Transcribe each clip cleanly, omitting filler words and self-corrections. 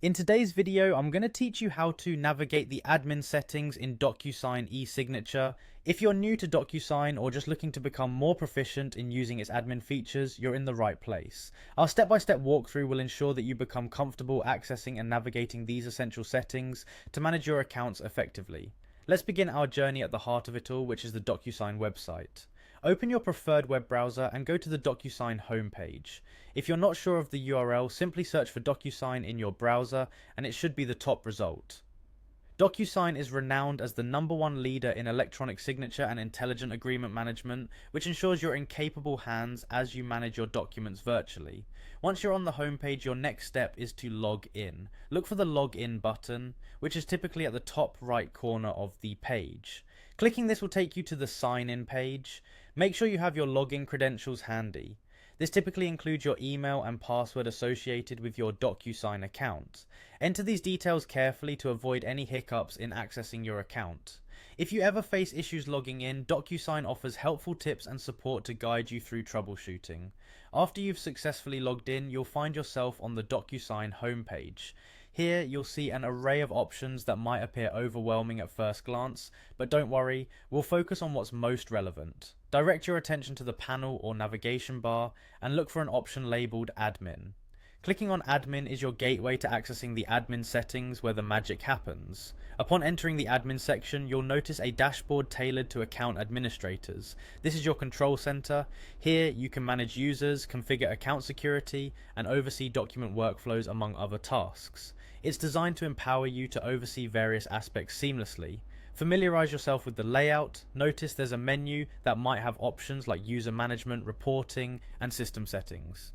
In today's video, I'm going to teach you how to navigate the admin settings in Docusign Esignature. If you're new to Docusign or just looking to become more proficient in using its admin features, you're in the right place. Our step-by-step walkthrough will ensure that you become comfortable accessing and navigating these essential settings to manage your accounts effectively. Let's begin our journey at the heart of it all, which is the Docusign website. Open your preferred web browser and go to the Docusign homepage. If you're not sure of the URL, simply search for Docusign in your browser and it should be the top result. Docusign is renowned as the #1 leader in electronic signature and intelligent agreement management, which ensures you're in capable hands as you manage your documents virtually. Once you're on the homepage, your next step is to log in. Look for the login button, which is typically at the top right corner of the page. Clicking this will take you to the sign in page. Make sure you have your login credentials handy. This typically includes your email and password associated with your Docusign account. Enter these details carefully to avoid any hiccups in accessing your account. If you ever face issues logging in, Docusign offers helpful tips and support to guide you through troubleshooting. After you've successfully logged in, you'll find yourself on the Docusign homepage. Here you'll see an array of options that might appear overwhelming at first glance, but don't worry, we'll focus on what's most relevant. Direct your attention to the panel or navigation bar and look for an option labelled Admin. Clicking on Admin is your gateway to accessing the admin settings where the magic happens. Upon entering the admin section, you'll notice a dashboard tailored to account administrators. This is your control center. Here you can manage users, configure account security, and oversee document workflows among other tasks. It's designed to empower you to oversee various aspects seamlessly. Familiarize yourself with the layout. Notice there's a menu that might have options like user management, reporting, and system settings.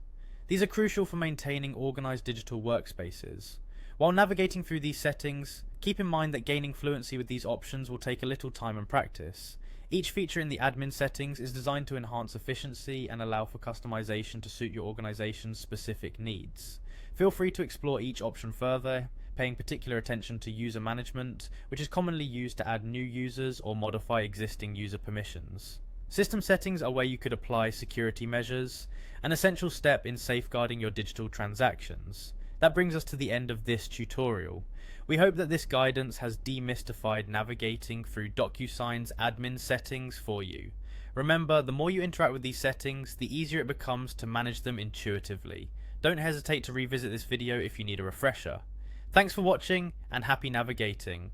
These are crucial for maintaining organized digital workspaces. While navigating through these settings, keep in mind that gaining fluency with these options will take a little time and practice. Each feature in the admin settings is designed to enhance efficiency and allow for customization to suit your organization's specific needs. Feel free to explore each option further, paying particular attention to user management, which is commonly used to add new users or modify existing user permissions. System settings are where you could apply security measures, an essential step in safeguarding your digital transactions. That brings us to the end of this tutorial. We hope that this guidance has demystified navigating through Docusign's admin settings for you. Remember, the more you interact with these settings, the easier it becomes to manage them intuitively. Don't hesitate to revisit this video if you need a refresher. Thanks for watching and happy navigating.